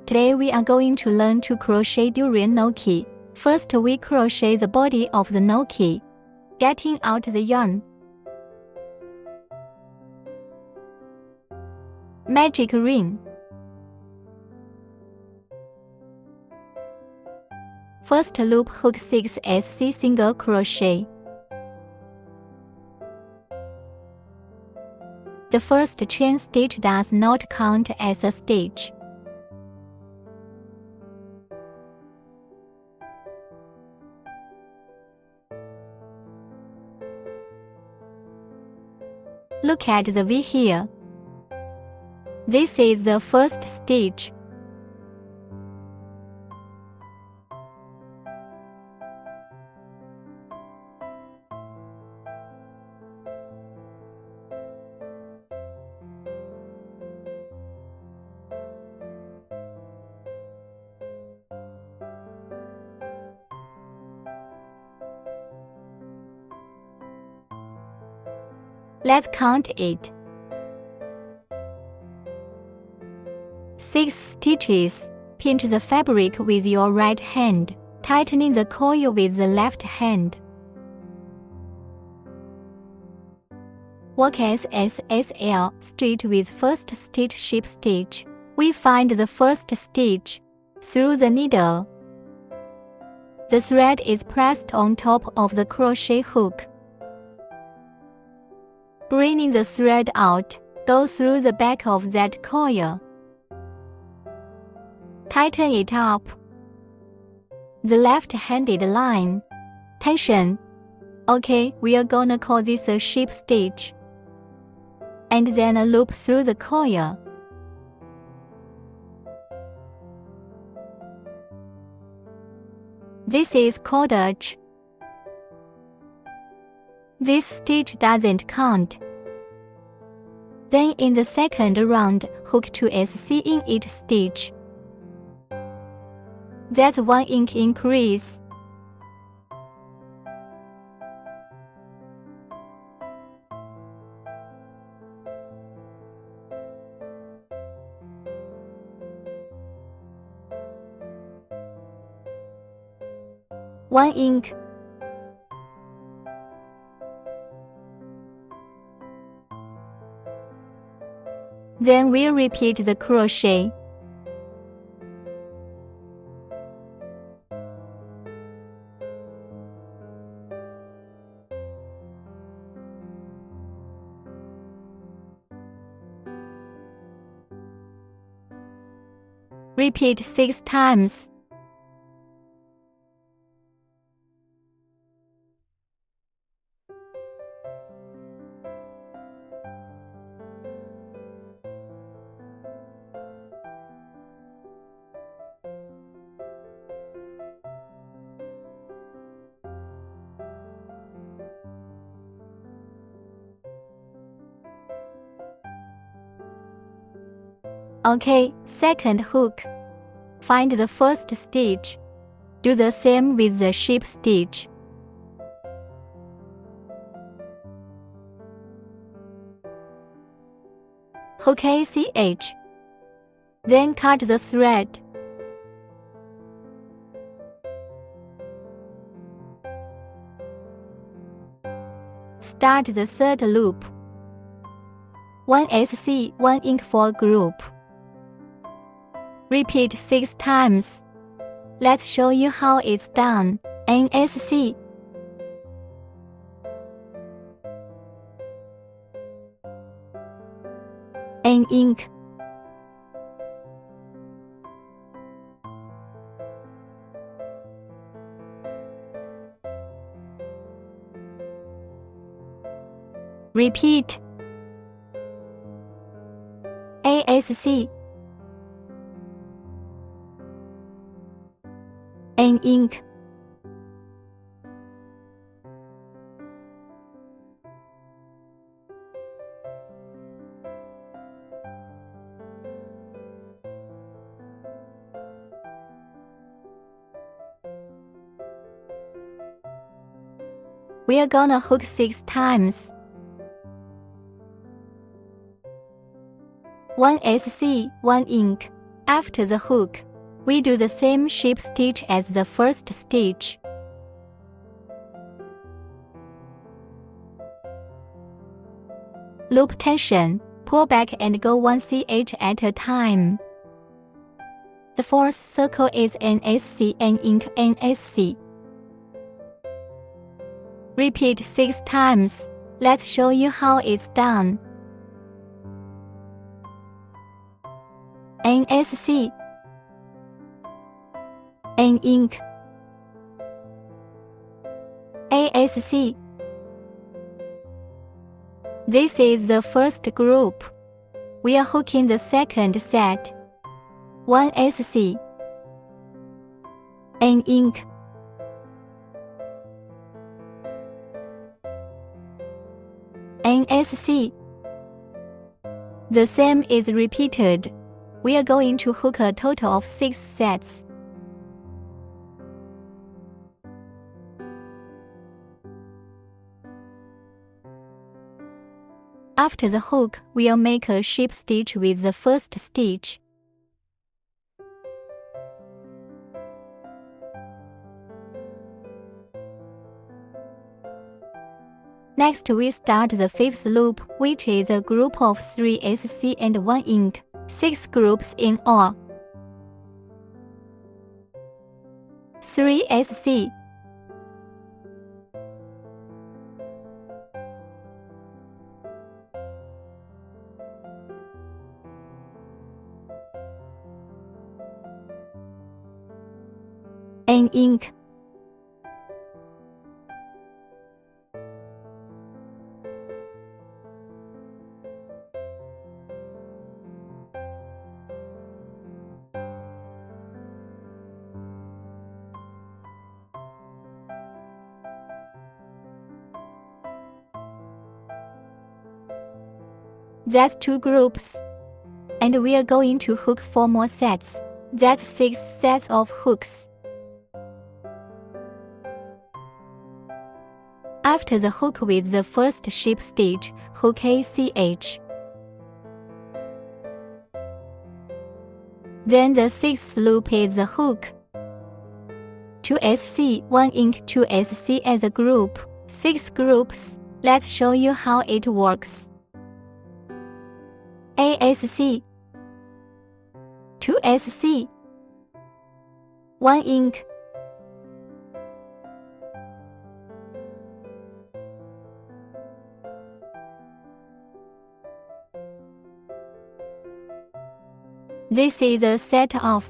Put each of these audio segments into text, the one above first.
Today we are going to learn to crochet durian gnocchi. First we crochet the body of the gnocchi, getting out the yarn. Magic ring. First loop hook 6 SC single crochet. The first chain stitch does not count as a stitch. Look at the V here. This is the first stitch. Let's count it. 6 stitches. Pinch the fabric with your right hand, tightening the coil with the left hand. Work SSL straight with first stitch ship stitch. We find the first stitch through the needle. The thread is pressed on top of the crochet hook. Bringing the thread out, go through the back of that coil. Tighten it up. The left-handed line. Tension. Okay, we are gonna call this a ship stitch. And then a loop through the coil. This is cordage. This stitch doesn't count. Then in the second round, hook 2 SC in each stitch. That's 1 inch increase. One inch. Then we'll repeat the crochet. Repeat 6 times. Okay, second hook. Find the first stitch. Do the same with the ship stitch. Hook ACH. Then cut the thread. Start the third loop. 1 SC 1 inch for group. Repeat 6 times. Let's show you how it's done. NSC. An inch. Repeat. ASC. An inch. We are gonna hook 6 times. 1 SC 1 inch. After the hook, we do the same ship stitch as the first stitch. Loop tension, pull back and go 1 ch at a time. The fourth circle is NSC and ink NSC. Repeat 6 times. Let's show you how it's done. NSC, N ink, ASC. This is the first group. We are hooking the second set. 1 SC, N ink, NSC. The same is repeated. We are going to hook a total of 6 sets. After the hook, we'll make a ship stitch with the first stitch. Next, we start the 5th loop, which is a group of 3 SC and 1 ink, 6 groups in all. 3 SC, N ink, That's 2 groups. And we are going to hook 4 more sets. That's 6 sets of hooks. After the hook with the first ship stitch, hook ACH. Then the 6th loop is the hook. 2 SC, 1 ink, 2 SC as a group, 6 groups. Let's show you how it works. ASC, 2 SC, 1 ink, this is a set of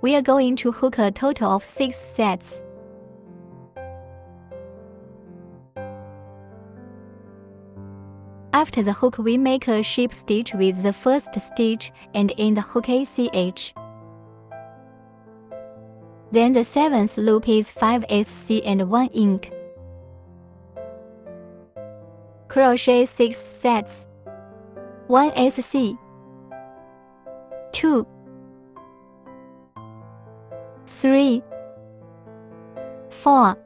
'We are going to hook a total of 6 sets. After the hook, we make a ship stitch with the first stitch and in the hook ACH. Then the 7th loop is 5 SC and 1 ink. Crochet 6 sets. 1 SC, 2, 3, 4,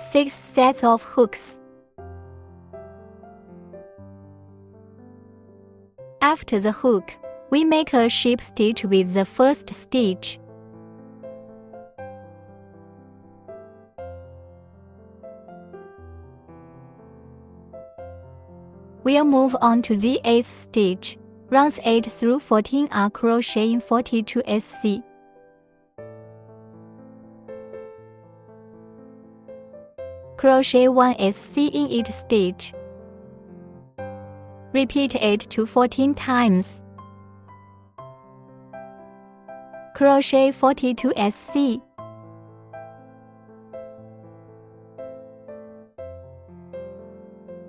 6 sets of hooks. After the hook, we make a ship stitch with the first stitch. We'll move on to the 8th stitch. Rounds 8 through 14 are crocheting 42 SC. Crochet 1 SC in each stitch. Repeat 8 to 14 times. Crochet 42 SC.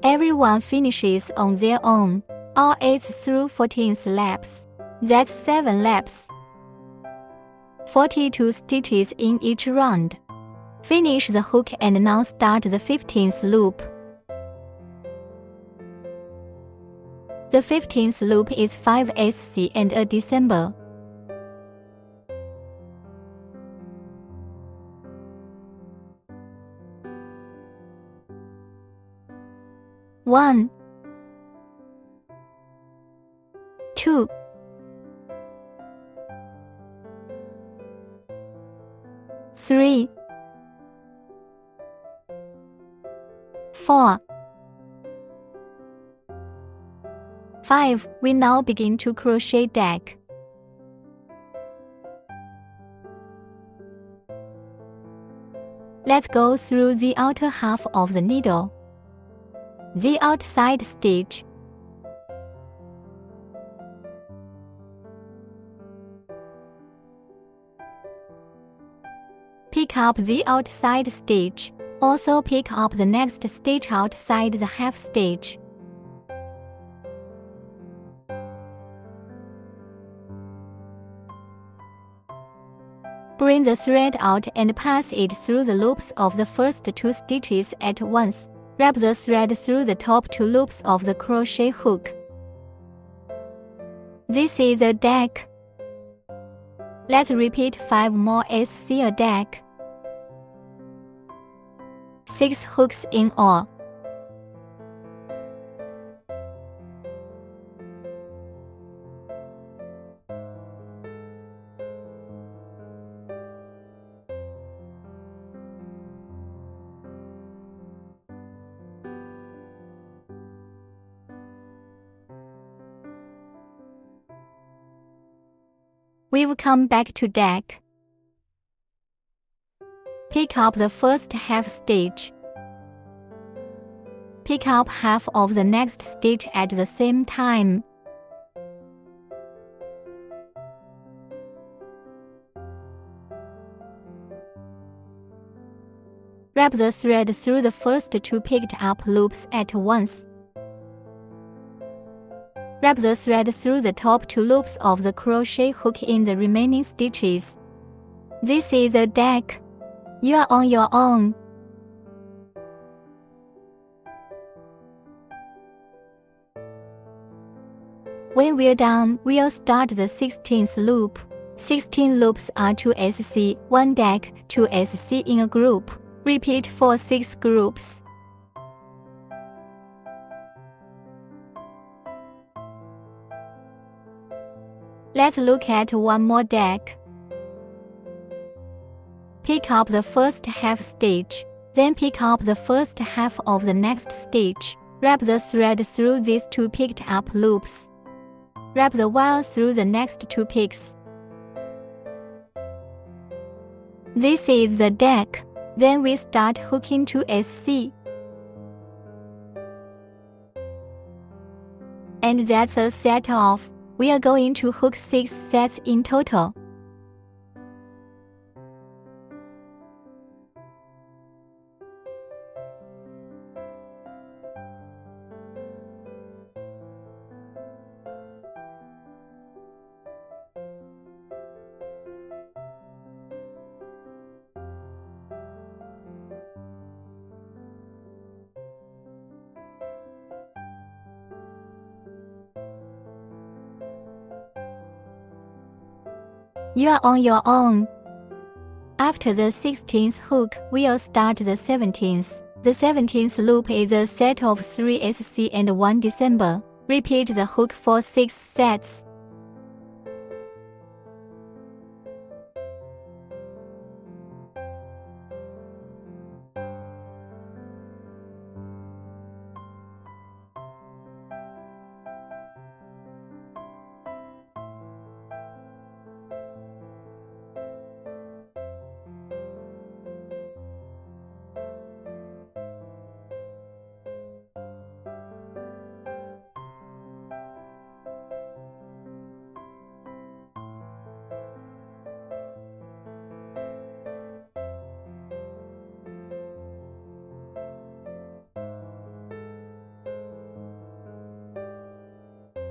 Everyone finishes on their own, all 8 through 14 laps. That's 7 laps. 42 stitches in each round. Finish the hook and now start the 15th loop. The 15th loop is 5 SC and a December. One, 2, 3, 4, 5. We now begin to crochet deck. Let's go through the outer half of the needle. The outside stitch. Pick up the outside stitch. Also pick up the next stitch outside the half stitch. Bring the thread out and pass it through the loops of the first 2 stitches at once. Wrap the thread through the top 2 loops of the crochet hook. This is a deck. Let's repeat 5 more SC a deck. 6 hooks in all. We've come back to deck. Pick up the first half stitch. Pick up half of the next stitch at the same time. Wrap the thread through the first 2 picked up loops at once. Wrap the thread through the top 2 loops of the crochet hook in the remaining stitches. This is a deck. You are on your own. When we're done, we'll start the 16th loop. 16 loops are 2 SC, 1 deck, 2 SC in a group. Repeat for 6 groups. Let's look at one more deck. Pick up the first half stitch, then pick up the first half of the next stitch. Wrap the thread through these 2 picked up loops. Wrap the wire through the next 2 picks. This is the deck. Then we start hooking 2 SC. And that's a set off. We are going to hook 6 sets in total. You are on your own. After the 16th hook, we'll start the 17th. The 17th loop is a set of 3 SC and 1 December. Repeat the hook for 6 sets.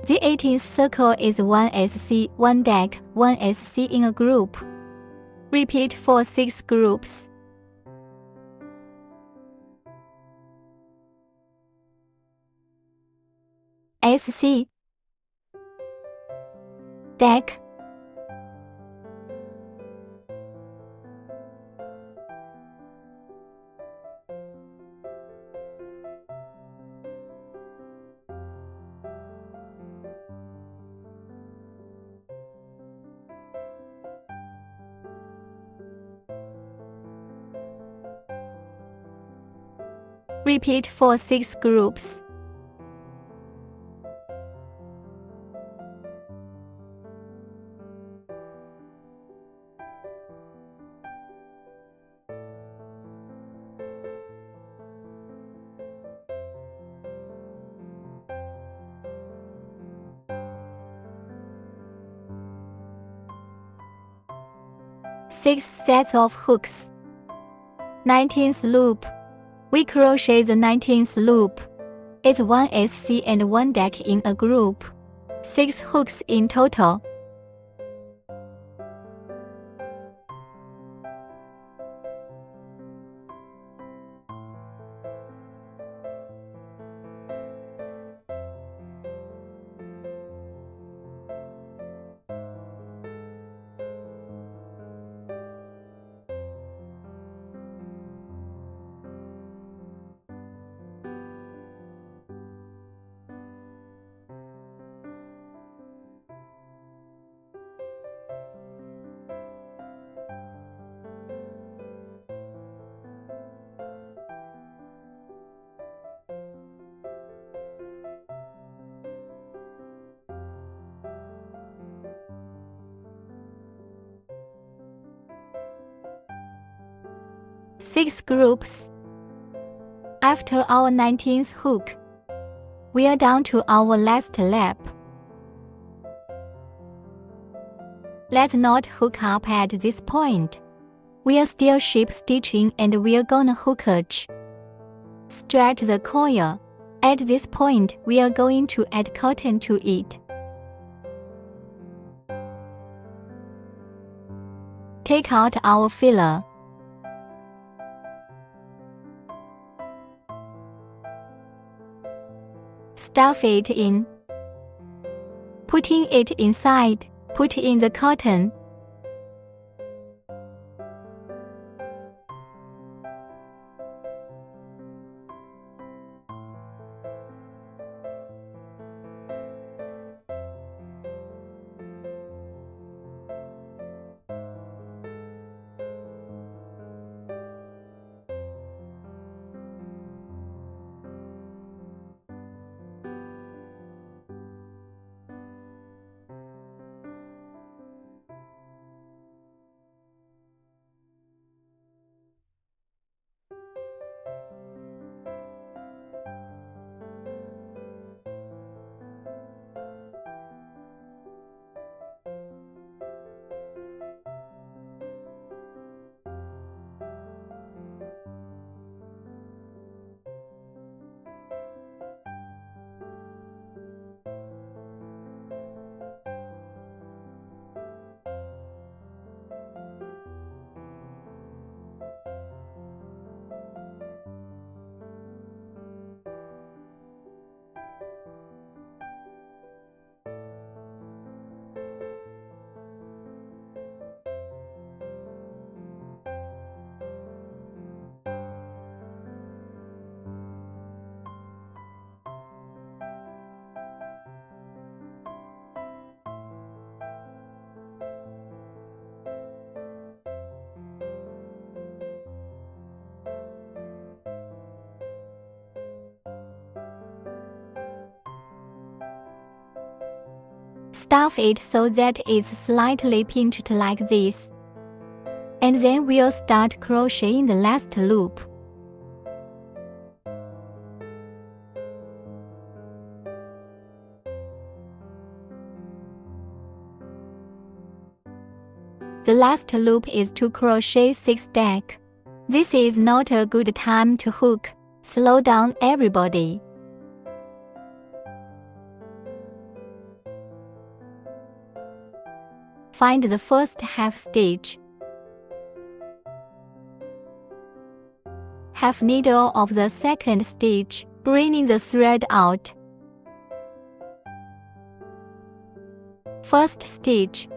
The 18th circle is 1 SC, 1 deck, 1 SC in a group. Repeat for 6 groups. SC, deck, repeat for 6 groups. Six sets of hooks. 19th loop. We crochet the 19th loop. It's 1 SC and 1 deck in a group. 6 hooks in total. Six groups. After our 19th hook, we are down to our last lap. Let's not hook up at this point. We are still ship stitching and we are gonna hook edge. Stretch the coil. At this point, we are going to add cotton to it. Take out our filler. Stuff it in. Putting it inside, put in the cotton. Stuff it so that it's slightly pinched like this. And then we'll start crocheting the last loop. The last loop is to crochet 6 deck. This is not a good time to hook. Slow down everybody. Find the first half stitch. Half needle of the second stitch, bringing the thread out. First stitch.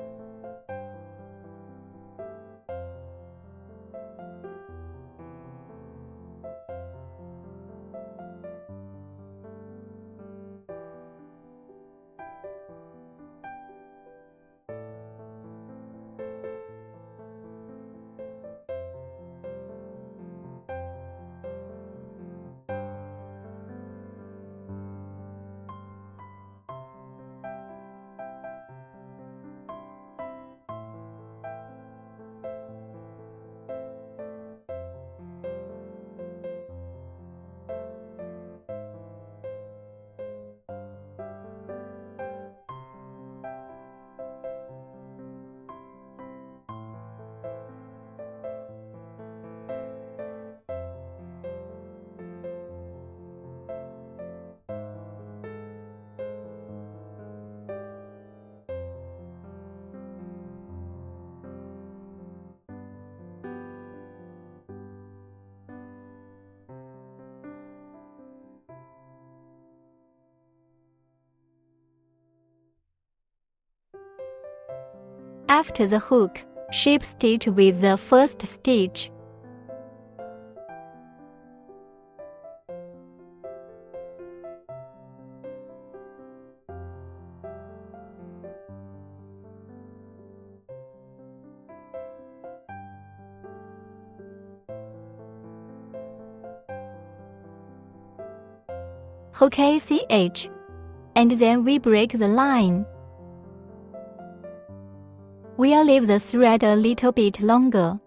After the hook, ship stitch with the first stitch. Hook ACH, and then we break the line. We'll leave the thread a little bit longer.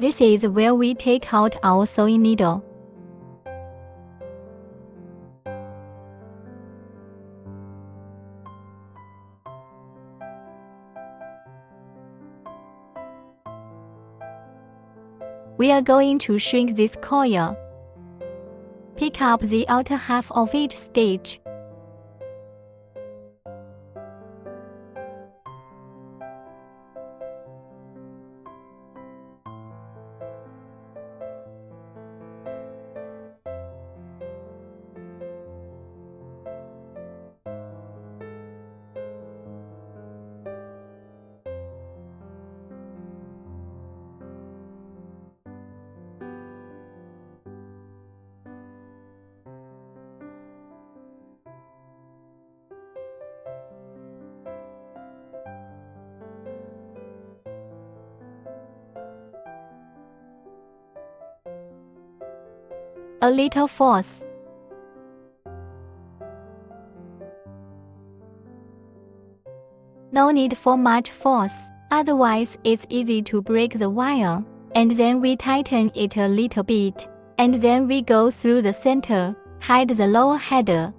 This is where we take out our sewing needle. We are going to shrink this coil. Pick up the outer half of each stitch. A little force. No need for much force, otherwise it's easy to break the wire. And then we tighten it a little bit. And then we go through the center, hide the lower header.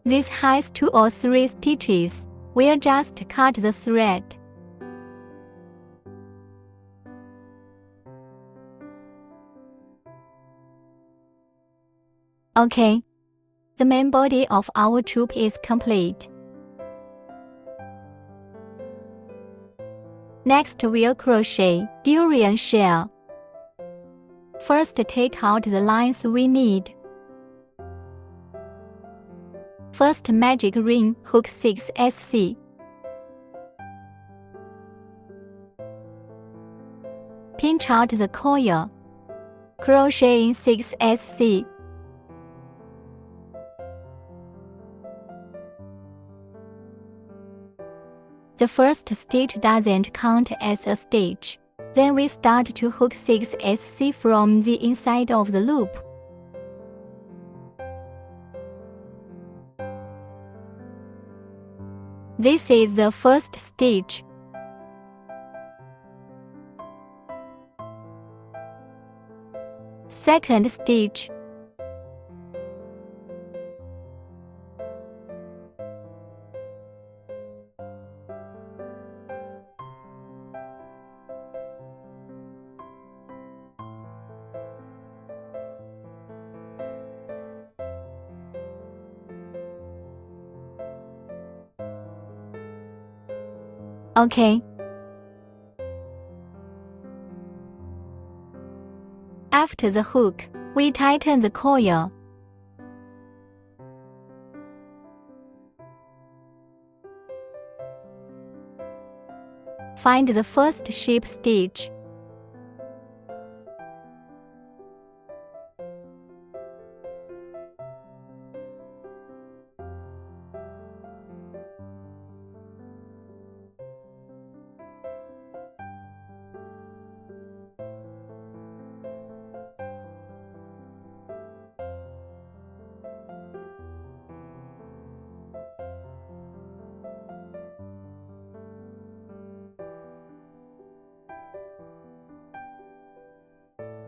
This has 2 or 3 stitches. We'll just cut the thread. Okay, the main body of our troop is complete. Next we'll crochet durian shell. First take out the lines we need. First magic ring hook 6 SC. Pinch out the coil. Crochet in 6SC. The first stitch doesn't count as a stitch. Then we start to hook 6SC from the inside of the loop. This is the first stitch. Second stitch. Okay. After the hook, we tighten the coil. Find the first ship stitch.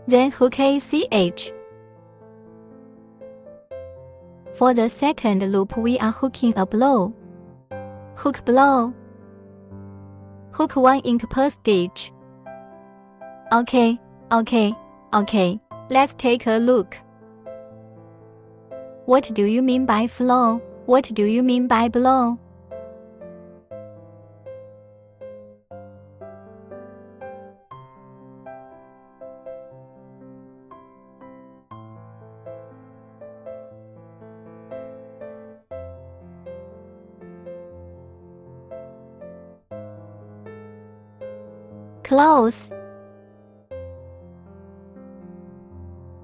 Then hook ACH. For the second loop, we are hooking a blow. Hook blow. Hook 1 ink per stitch. Okay. Let's take a look. What do you mean by flow? What do you mean by blow? Close.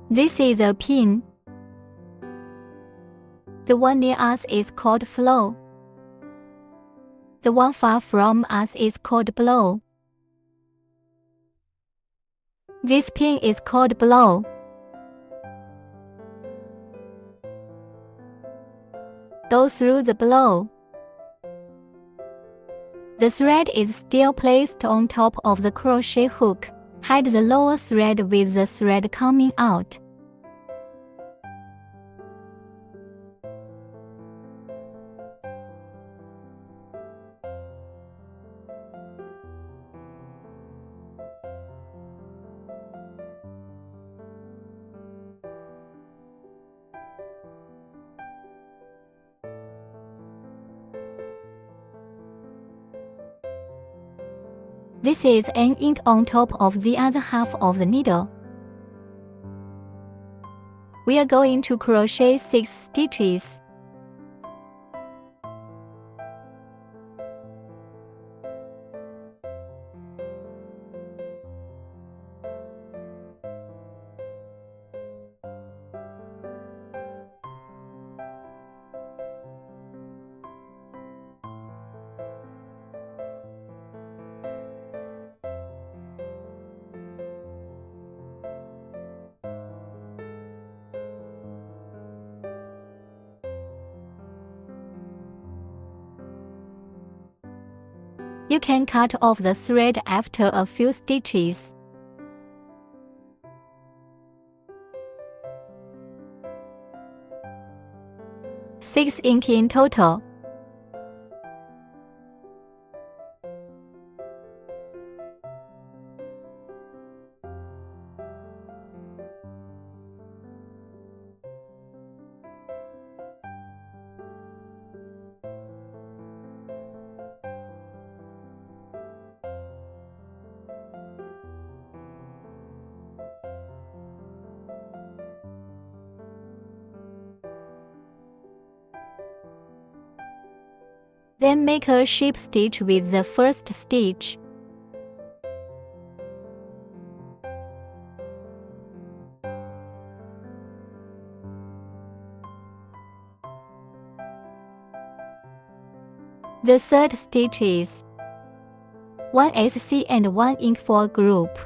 This is a pin. The one near us is called flow. The one far from us is called blow. This pin is called blow. Go through the blow. The thread is still placed on top of the crochet hook. Hide the lower thread with the thread coming out. This is an ink on top of the other half of the needle. We are going to crochet 6 stitches. You can cut off the thread after a few stitches. Six ink in total. Then make a ship stitch with the first stitch. The third stitch is 1 SC and 1 ink for a group.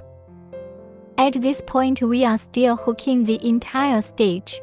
At this point we are still hooking the entire stitch.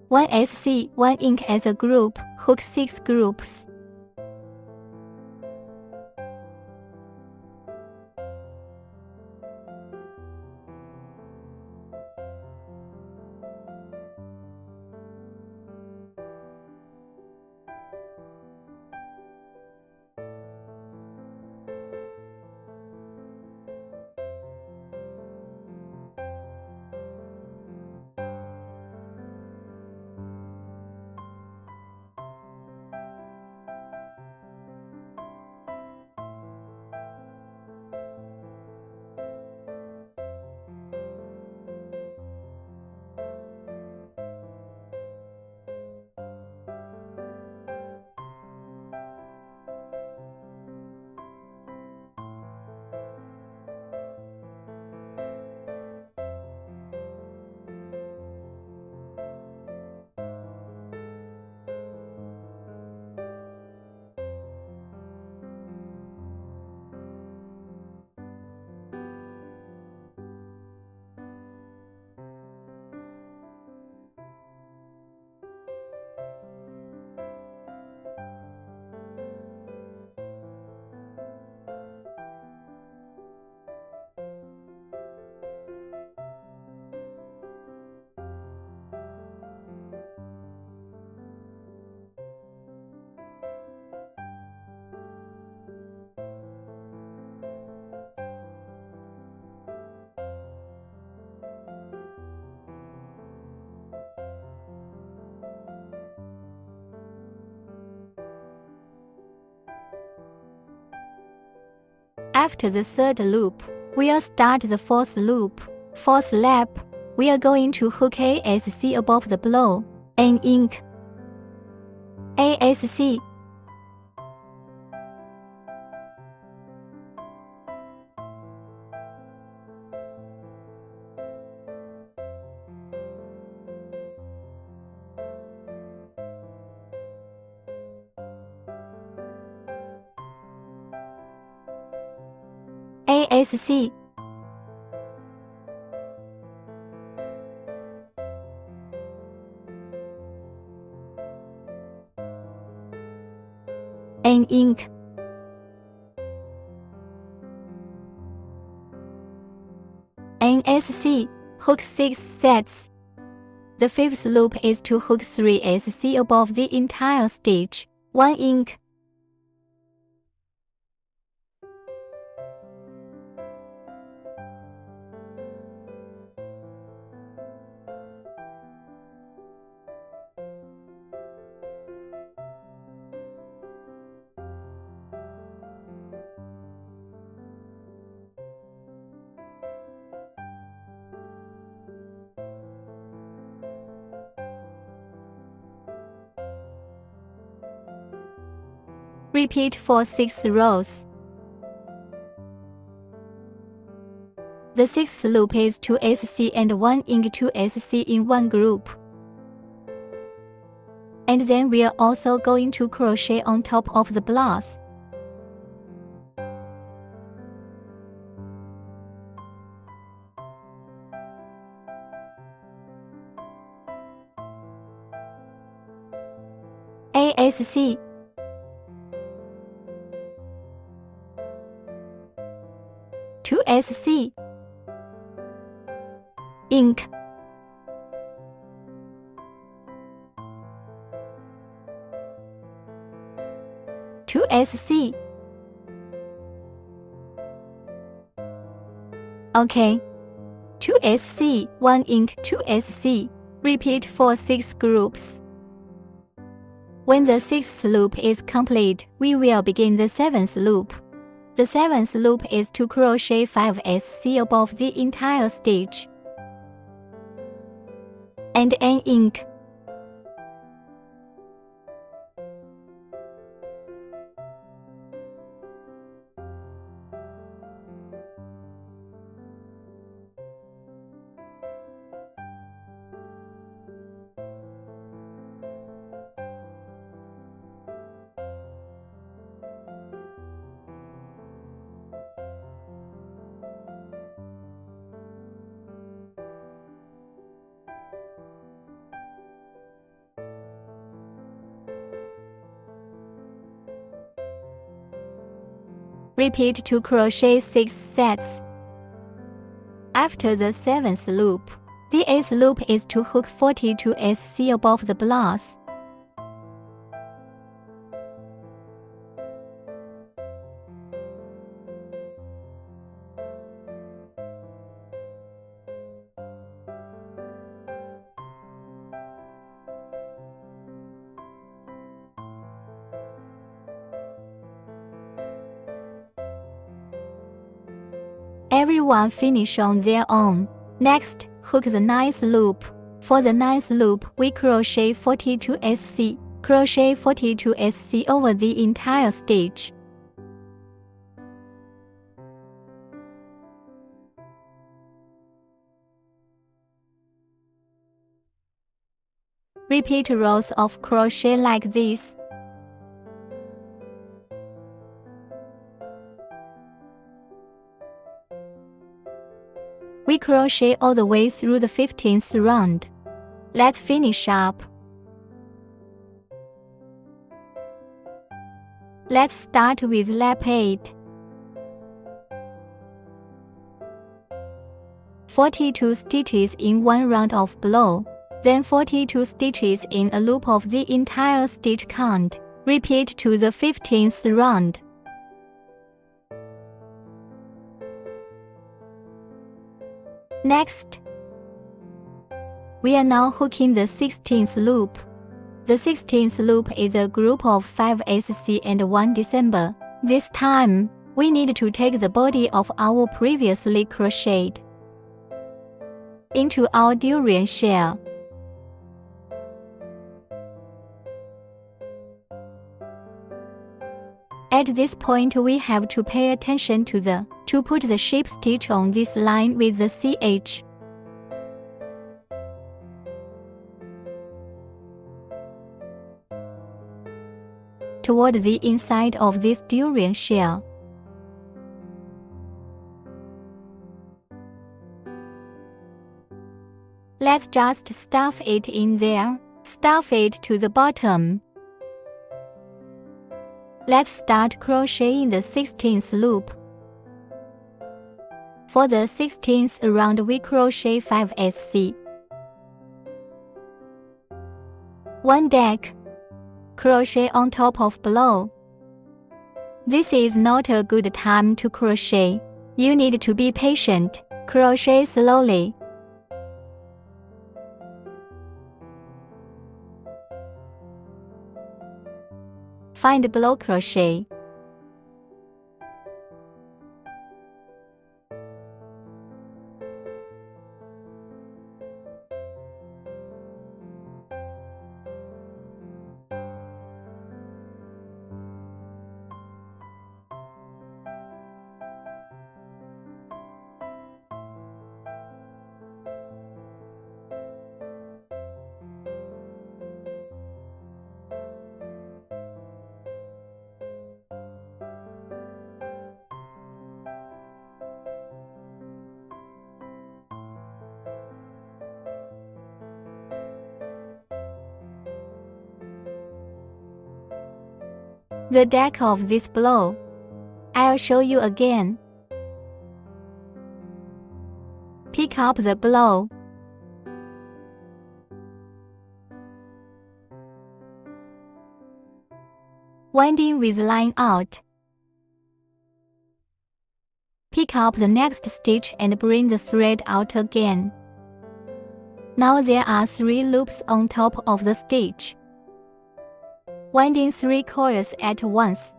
One SC, 1 ink as a group, hook 6 groups. After the third loop, we'll start the fourth loop. Fourth lap, we are going to hook ASC above the blow, N ink, ASC, ASC, N ink, NSC, hook 6 sets. The fifth loop is to hook 3 SC above the entire stitch, 1 ink, Repeat for 6 rows. The sixth loop is 2 SC and 1 ink 2 SC in one group. And then we are also going to crochet on top of the blouse. ASC, two SC, ink, 2SC. OK. 2SC, 1 ink, 2SC. Repeat for 6 groups. When the 6th loop is complete, we will begin the 7th loop. The 7th loop is to crochet 5SC above the entire stitch and an ink. Repeat to crochet 6 sets. After the 7th loop, the 8th loop is to hook 42SC above the blouse. Everyone finish on their own. Next, hook the 9th loop. For the 9th loop, we crochet 42SC. Crochet 42SC over the entire stitch. Repeat rows of crochet like this. We crochet all the way through the 15th round. Let's finish up. Let's start with lap 8. 42 stitches in one round of blow, then 42 stitches in a loop of the entire stitch count. Repeat to the 15th round. Next, we are now hooking the 16th loop. The 16th loop is a group of 5SC and 1 December. This time, we need to take the body of our previously crocheted into our durian shell. At this point, we have to pay attention to put the sheep stitch on this line with the CH. Toward the inside of this durian shell. Let's just stuff it in there. Stuff it to the bottom. Let's start crocheting the 16th loop. For the 16th round, we crochet 5SC. 1 deck. Crochet on top of below. This is not a good time to crochet. You need to be patient. Crochet slowly. Find below crochet. The deck of this blow. I'll show you again. Pick up the blow. . Winding with line out. Pick up the next stitch and bring the thread out again. Now there are 3 loops on top of the stitch. Winding 3 coils at once.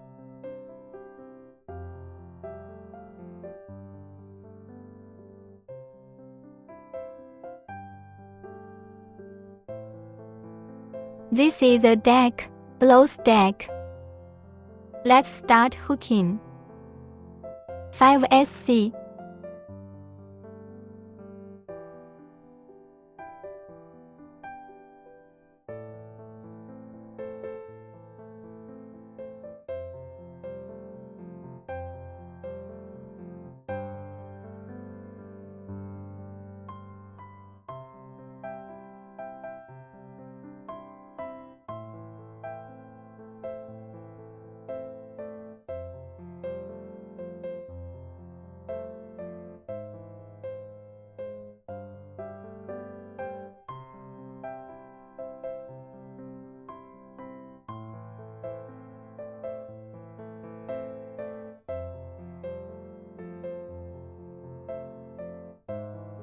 This is a deck, blouse deck. Let's start hooking. 5 SC.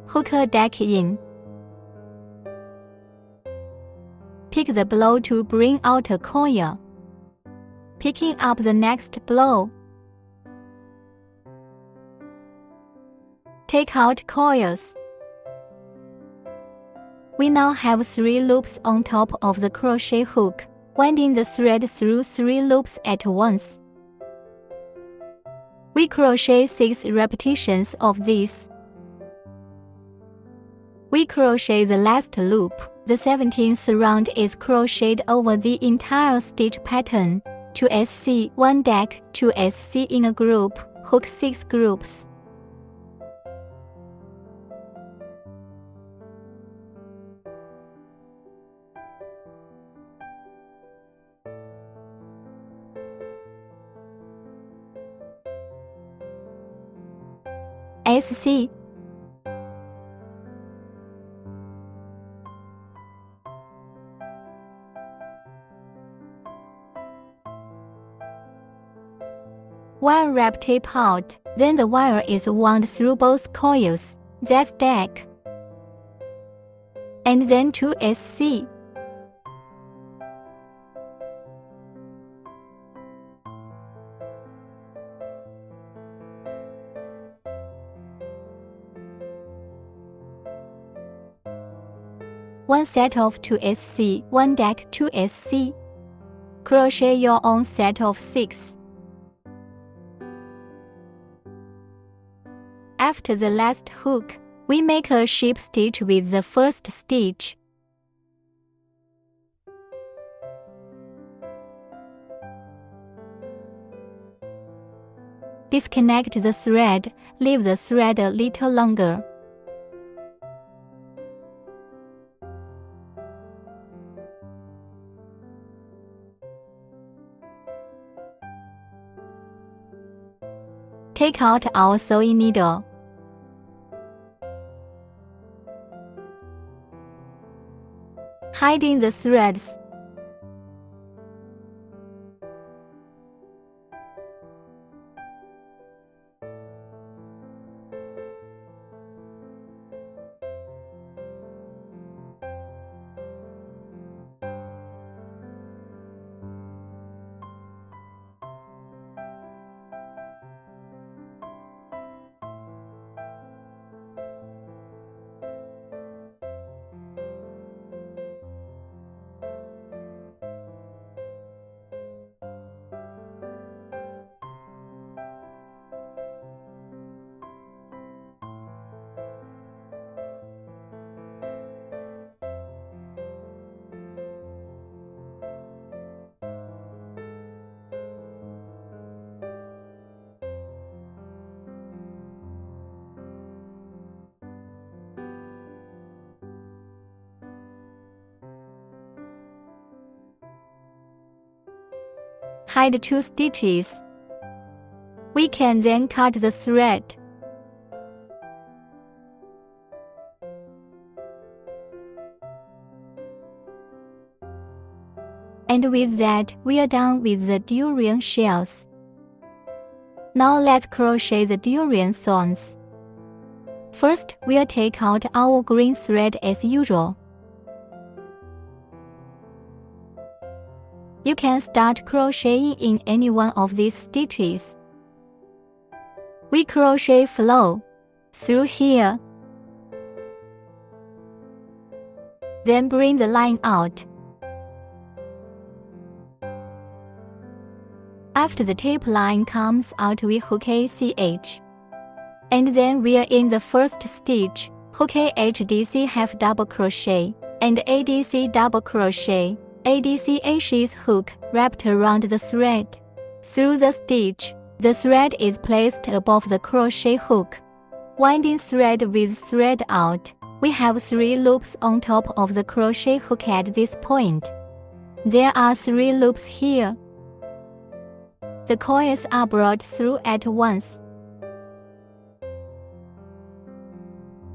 Hook a deck in. Pick the blow to bring out a coil. Picking up the next blow. Take out coils. We now have 3 loops on top of the crochet hook, winding the thread through 3 loops at once. We crochet 6 repetitions of this. We crochet the last loop. The 17th round is crocheted over the entire stitch pattern. 2 SC, 1 deck, 2 SC in a group, hook 6 groups. SC. Wire wrap tape out, then the wire is wound through both coils, that's deck. And then 2 SC. One set of 2 SC, 1 deck 2 SC. Crochet your own set of 6. After the last hook, we make a ship stitch with the first stitch. Disconnect the thread, leave the thread a little longer. Take out our sewing needle. Hiding the threads. Hide 2 stitches. We can then cut the thread. And And with that, we are done with the durian shells. Now let's crochet the durian thorns. First, we'll take out our green thread as usual. You can start crocheting in any one of these stitches. We crochet flow through here. Then bring the line out. After the tape line comes out, we hook ACH. And then we are in the first stitch, hook HDC half double crochet, and ADC double crochet, ADC ashes hook wrapped around the thread. Through the stitch, the thread is placed above the crochet hook. Winding thread with thread out, we have 3 loops on top of the crochet hook at this point. There are 3 loops here. The coils are brought through at once.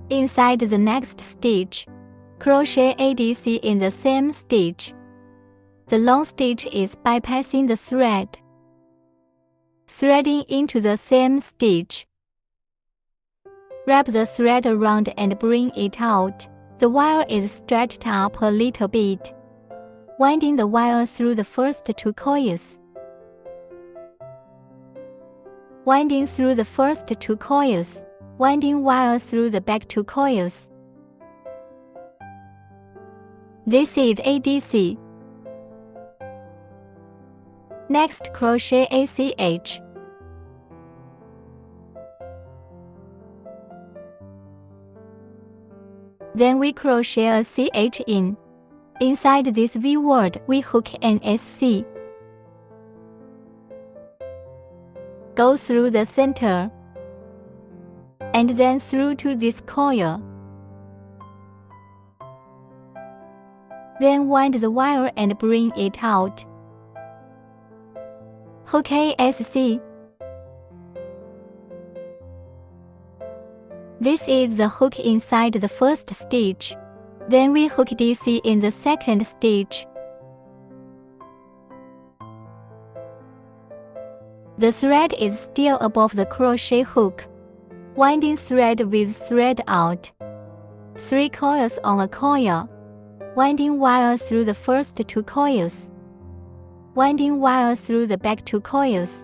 Inside the next stitch, crochet ADC in the same stitch. The long stitch is bypassing the thread. Threading into the same stitch. Wrap the thread around and bring it out. The wire is stretched up a little bit. Winding the wire through the first 2 coils. Winding through the first 2 coils. Winding wire through the back 2 coils. This is ADC. Next, crochet ACH. Then we crochet a CH in. Inside this V word, we hook an SC. Go through the center. And then through to this coil. Then wind the wire and bring it out. Hook ASC. This is the hook inside the first stitch. Then we hook DC in the second stitch. The thread is still above the crochet hook. Winding thread with thread out. 3 coils on a coil. Winding wire through the first 2 coils. Winding wire through the back 2 coils.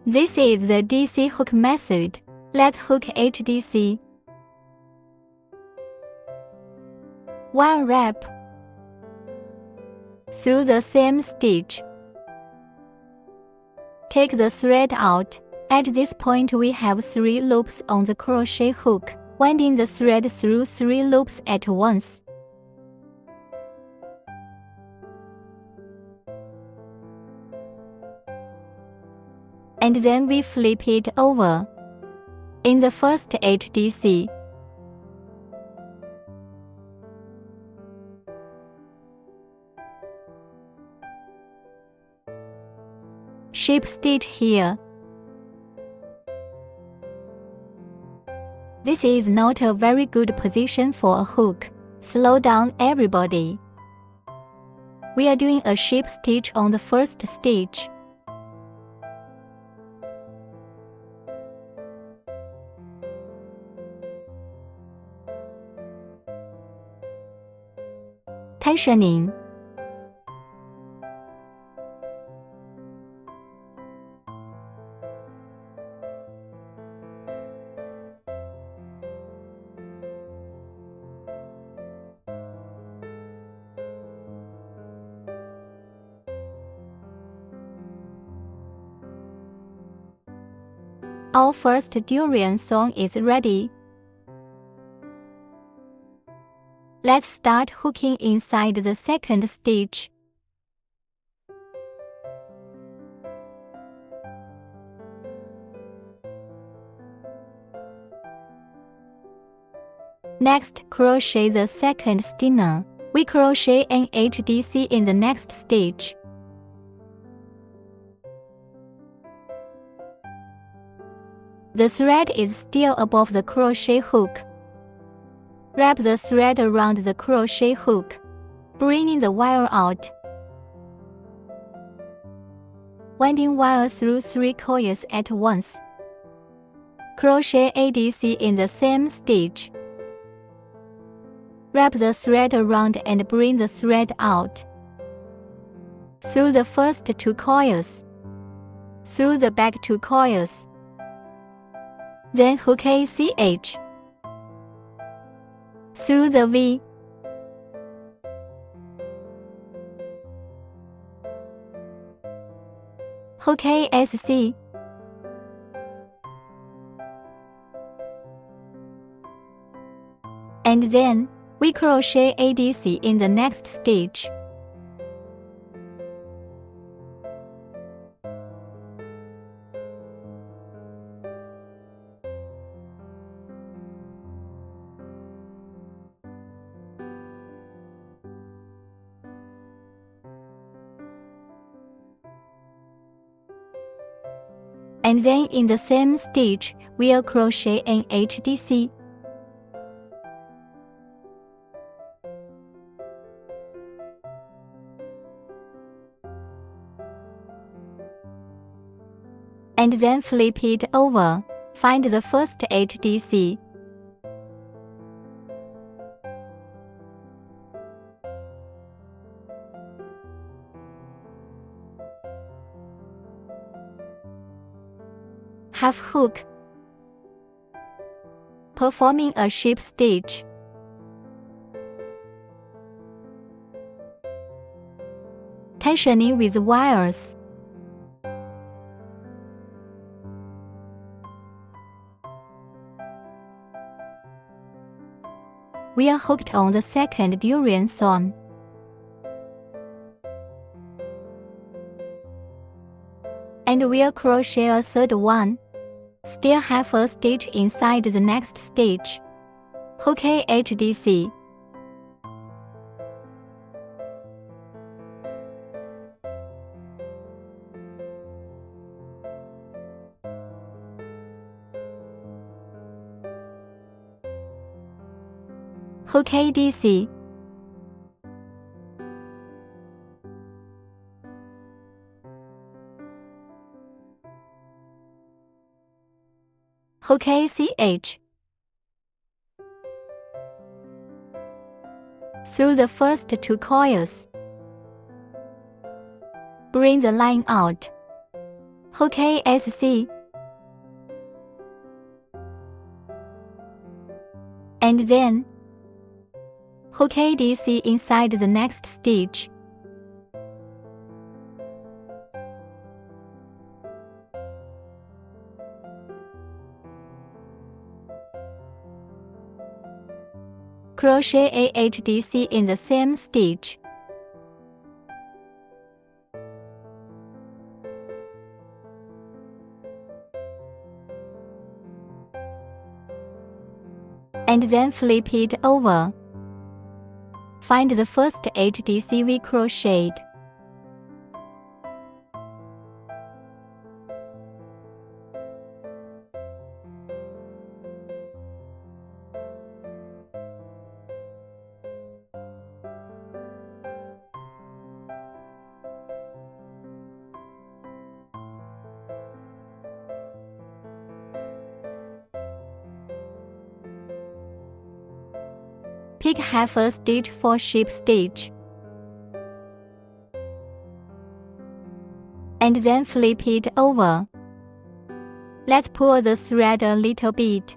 This is the DC hook method. Let's hook HDC. Wire wrap. Through the same stitch. Take the thread out. At this point we have 3 loops on the crochet hook, winding the thread through 3 loops at once. And then we flip it over. In the first HDC, ship stitch here. This is not a very good position for a hook. Slow down everybody. We are doing a ship stitch on the first stitch. Tensioning. Our first durian song is ready. Let's start hooking inside the second stitch. Next, crochet the second skein. We crochet an HDC in the next stitch. The thread is still above the crochet hook. Wrap the thread around the crochet hook, bringing the wire out. winding wire through 3 coils at once. Crochet ADC in the same stitch. Wrap the thread around and bring the thread out. Through the first 2 coils. Through the back 2 coils. Then hook ACH. Through the V. Hook ASC. And then, we crochet ADC in the next stitch. And then in the same stitch, we'll crochet an HDC. And then flip it over. Find the first HDC. Half hook. Performing a ship stitch. Tensioning with wires. We are hooked on the second durian thorn. And we'll crochet a third one. Still half a stitch inside the next stitch. Hook HDC. Hook ADC. Hook ACH. Through the first 2 coils. Bring the line out. Hook ASC. And then, hook ADC inside the next stitch. Crochet AHDC in the same stitch. And then flip it over. Find the first HDC we crocheted. Pick half a stitch for ship stitch. And then flip it over. Let's pull the thread a little bit.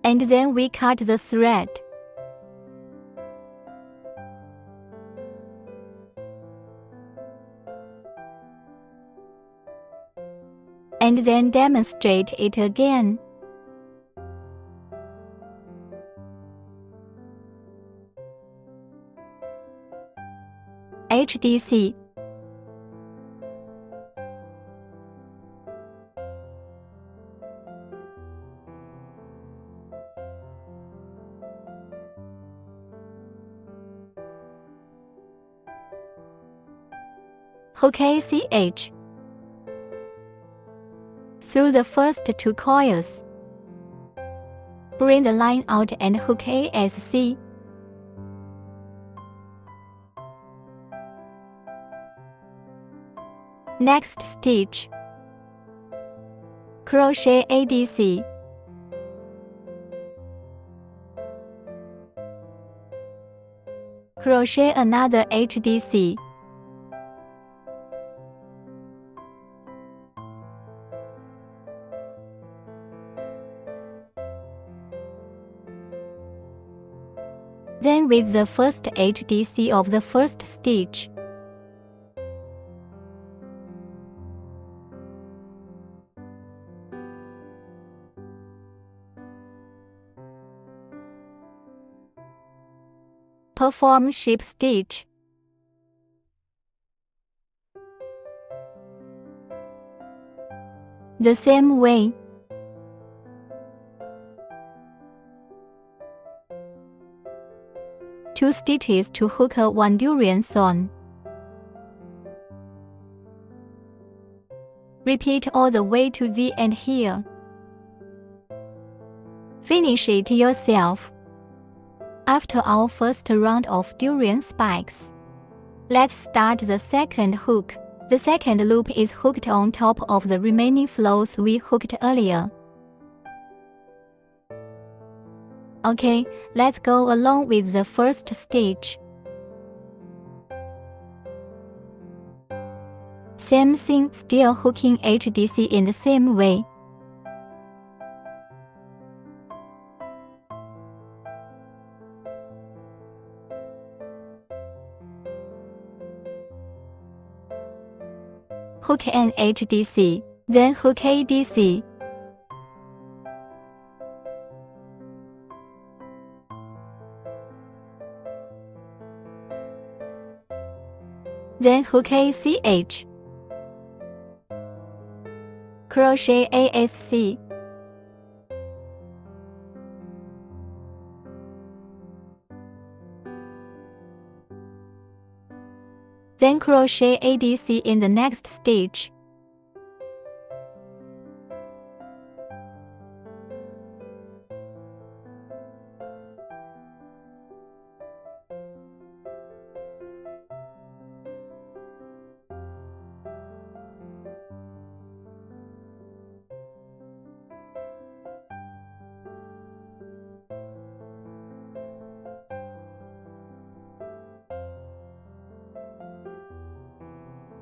And then we cut the thread. And then demonstrate it again. HDC. Hook ACH. Through the first 2 coils. Bring the line out and hook ASC. Next stitch. Crochet ADC. Crochet another HDC. Then with the first HDC of the first stitch, perform ship stitch. The same way, two stitches to hook a 1 durian thorn. Repeat all the way to the end here. Finish it yourself. After our first round of durian spikes, let's start the second hook. The second loop is hooked on top of the remaining flows we hooked earlier. Okay, let's go along with the first stitch. Same thing, still hooking HDC in the same way. Hook an HDC, then hook ADC. Then hook ACH. Crochet ASC. Then crochet ADC in the next stitch.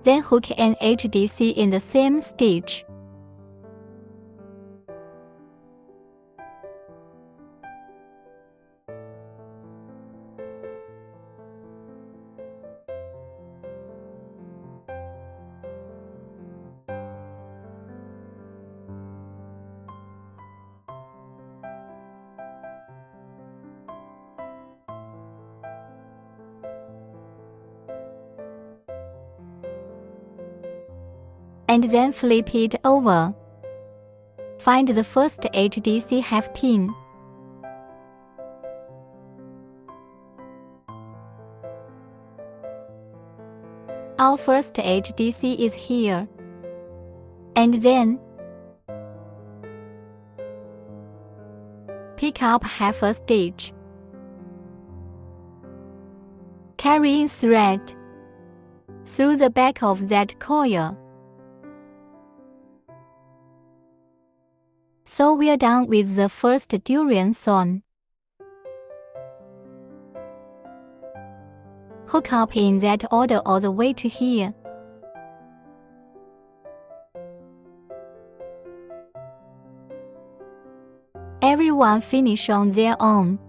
Then hook an HDC in the same stitch. And then flip it over. Find the first HDC half pin. Our first HDC is here. And then pick up half a stitch. Carrying thread through the back of that coil. So we're done with the first durian thorn. Hook up in that order all the way to here. Everyone finish on their own.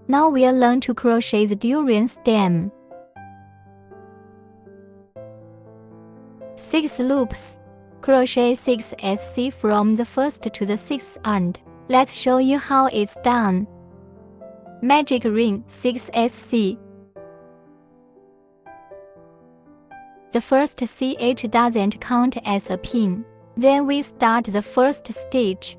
Now we'll learn to crochet the durian stem. 6 loops. Crochet 6 SC from the first to the 6th end. Let's show you how it's done. Magic ring 6 SC. The first CH doesn't count as a pin. Then we start the first stitch.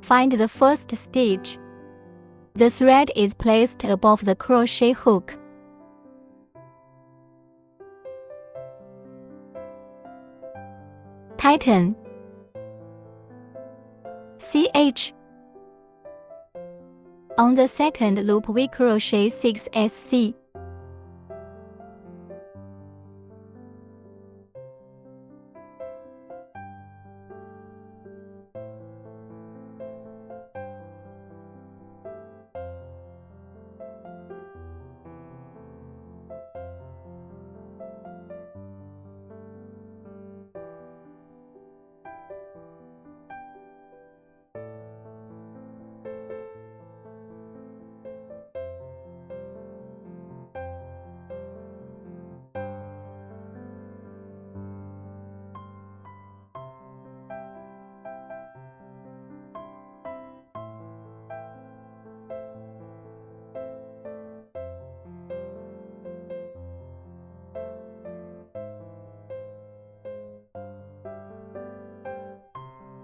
Find the first stitch. The thread is placed above the crochet hook. Tighten. CH. On the second loop we crochet 6 SC.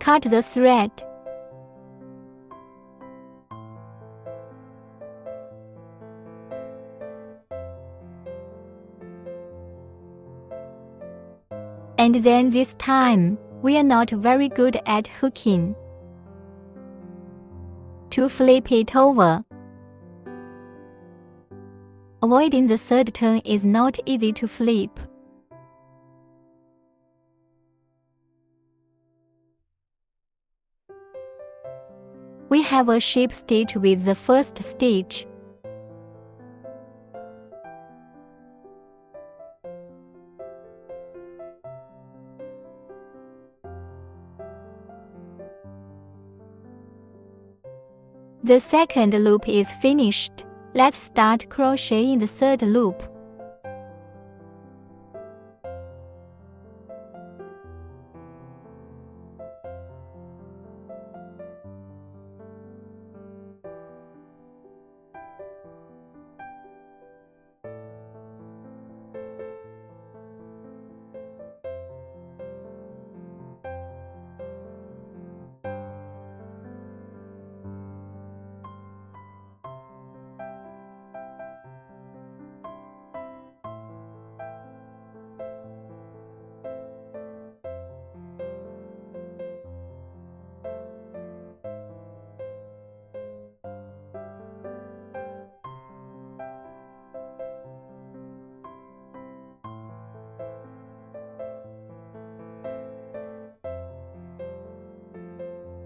Cut the thread. And then this time, we are not very good at hooking. To flip it over. Avoiding the third turn is not easy to flip. We have a sheep stitch with the first stitch. The second loop is finished. Let's start crocheting the third loop.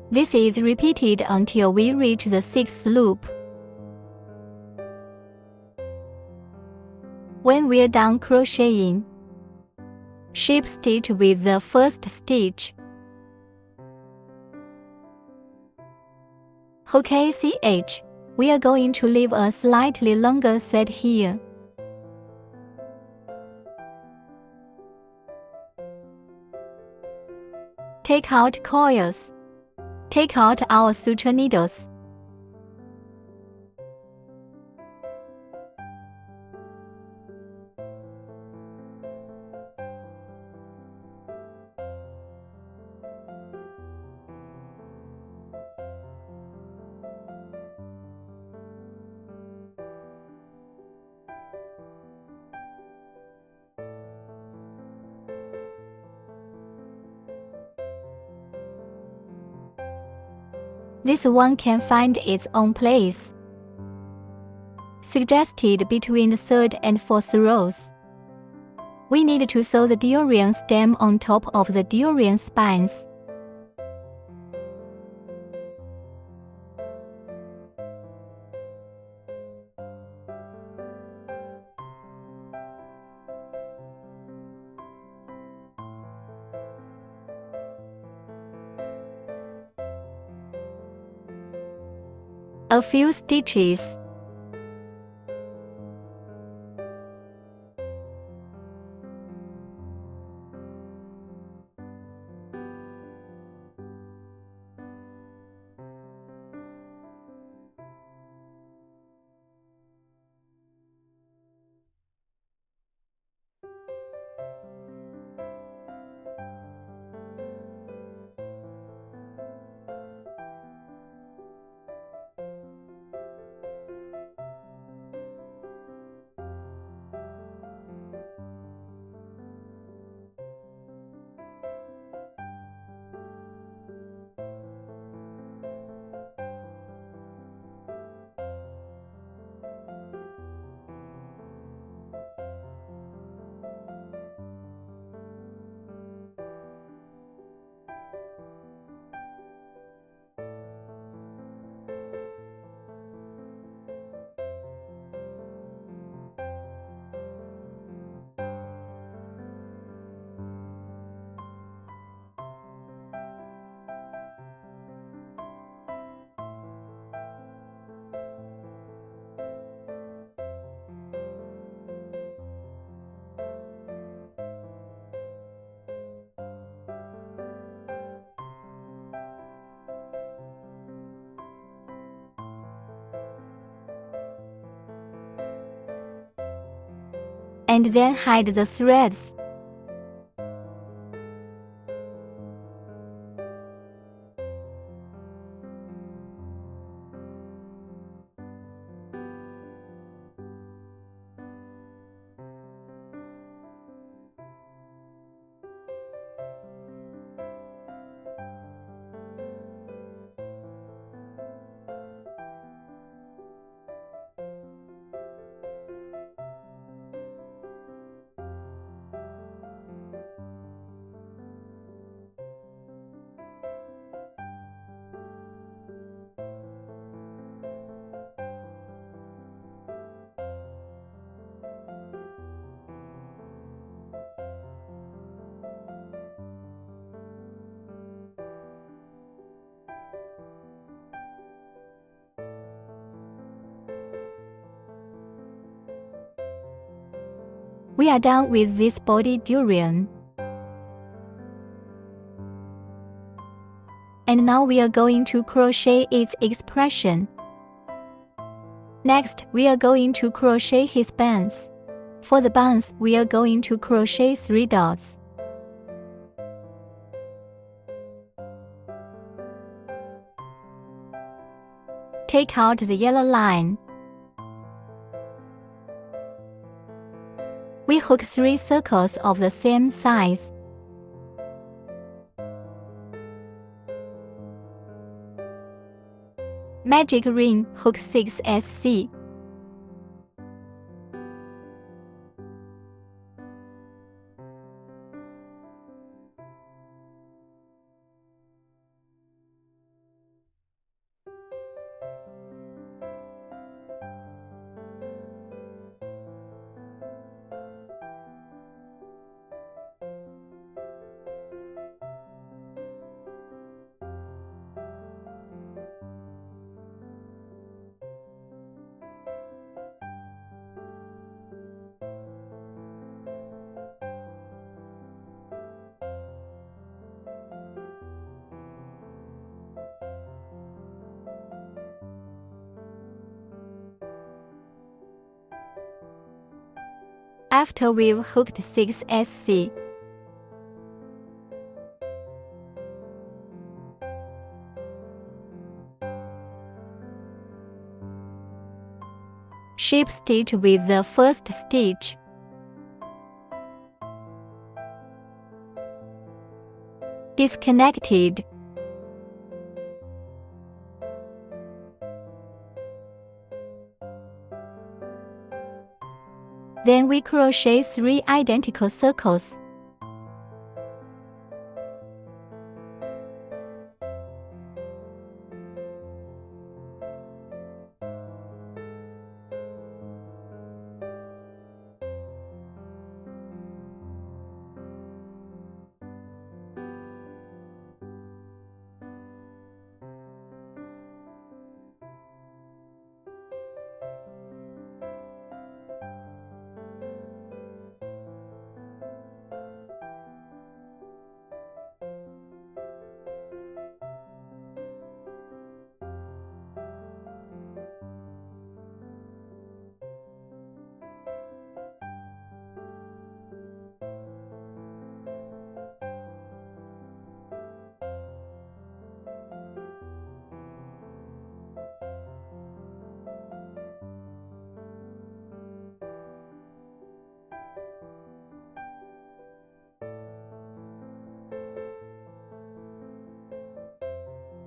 This is repeated until we reach the sixth loop. When we're done crocheting, sheep stitch with the first stitch. Okay, CH. We are going to leave a slightly longer thread here. Take out coils. Take out our suture needles. This one can find its own place. Suggested between the third and fourth rows. We need to sew the durian stem on top of the durian spines. A few stitches. and then hide the threads. We are done with this body durian. And now we are going to crochet its expression. Next, we are going to crochet his bands. For the bands, we are going to crochet 3 dots. Take out the yellow line. We hook 3 circles of the same size. Magic ring, hook 6 SC. After we've hooked 6 SC, ship stitch with the first stitch. Disconnected. Then we crochet 3 identical circles.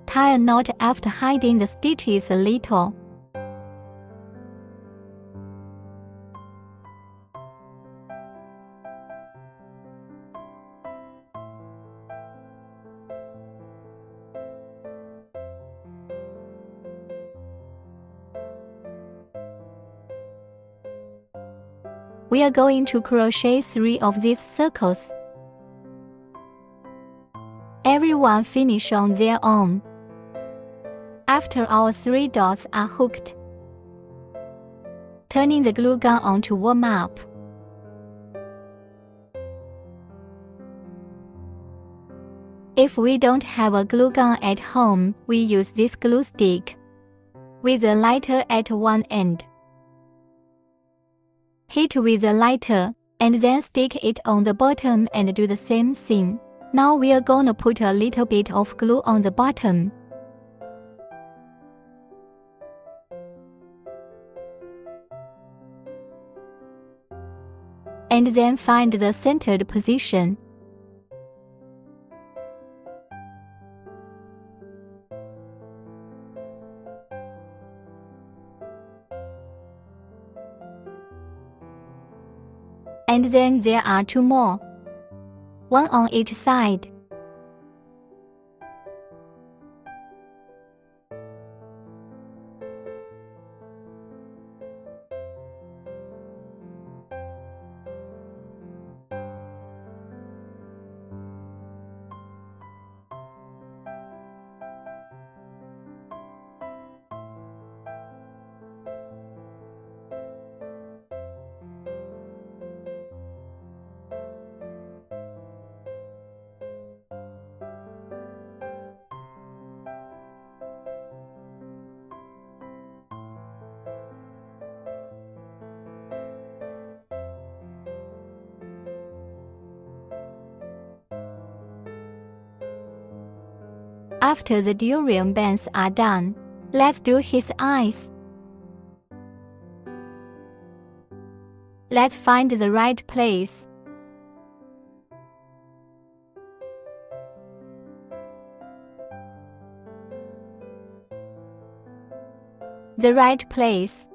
Tie a knot after hiding the stitches a little. We are going to crochet 3 of these circles. Everyone finish on their own. After our 3 dots are hooked, turning the glue gun on to warm up. If we don't have a glue gun at home, we use this glue stick with a lighter at one end. Hit with a lighter and then stick it on the bottom and do the same thing. Now we are gonna put a little bit of glue on the bottom. And then find the centered position. And then there are 2 more, one on each side. After the durian bands are done, let's do his eyes. Let's find the right place. The right place.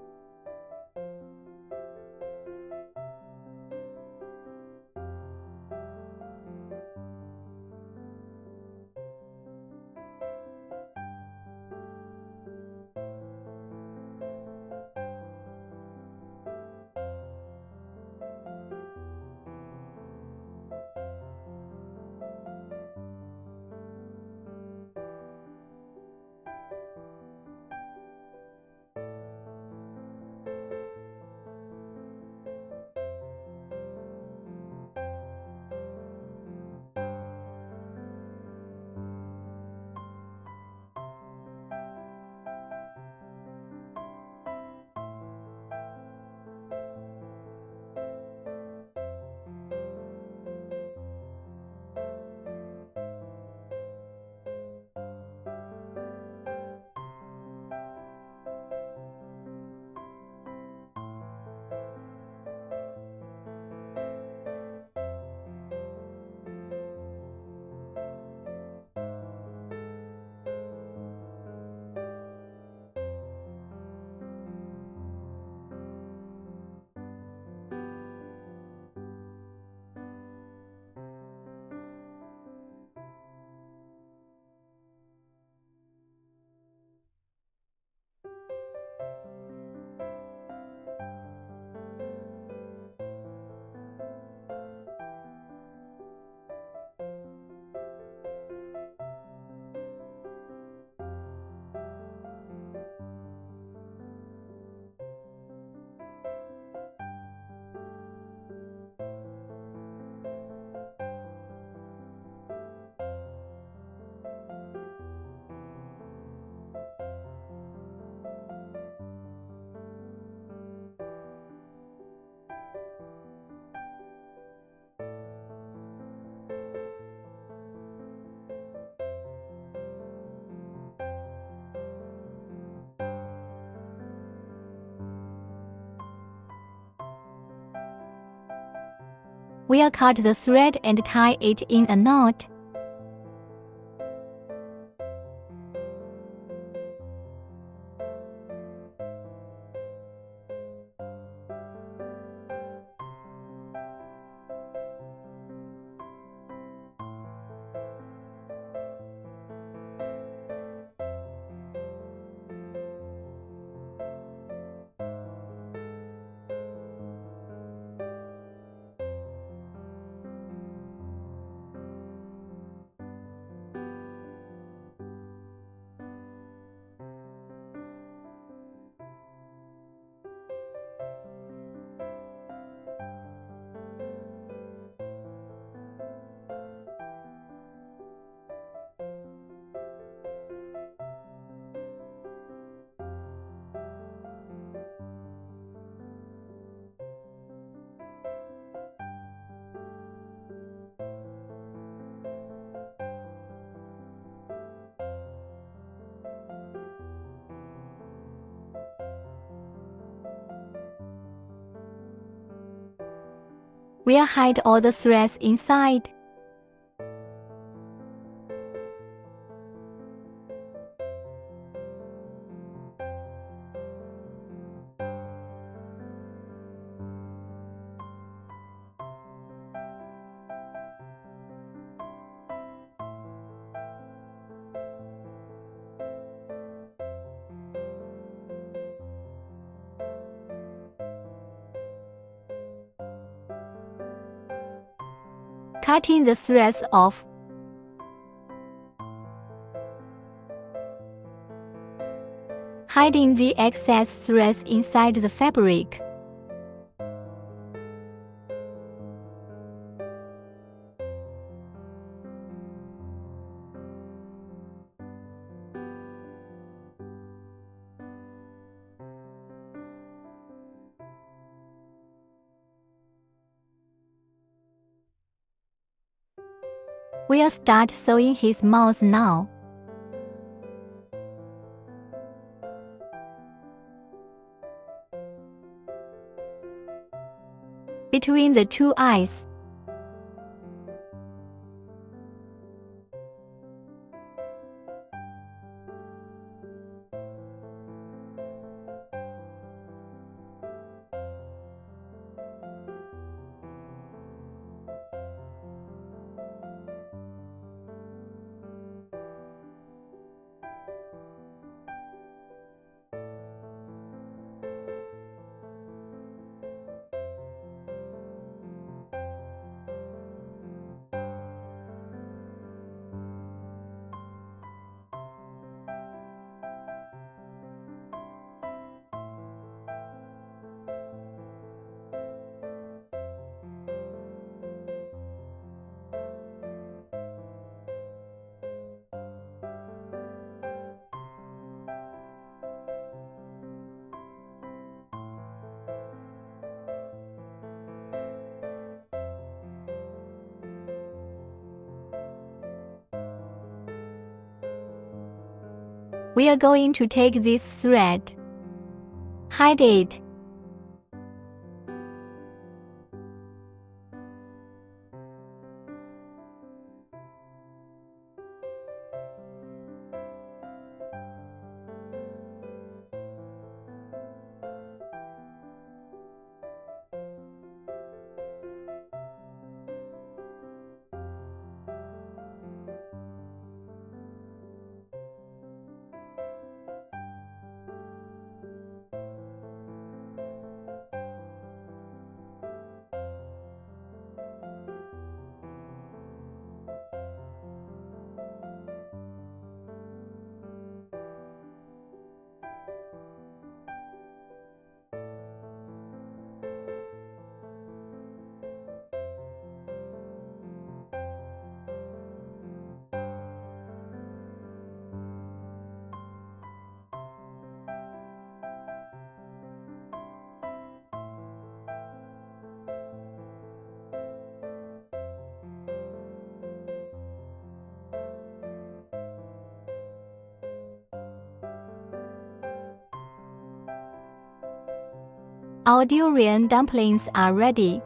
We'll cut the thread and tie it in a knot. We'll hide all the threads inside. Cutting the threads off. Hiding the excess threads inside the fabric. We'll start sewing his mouth now. Between the two eyes. We are going to take this thread, hide it, Our durian dumplings are ready.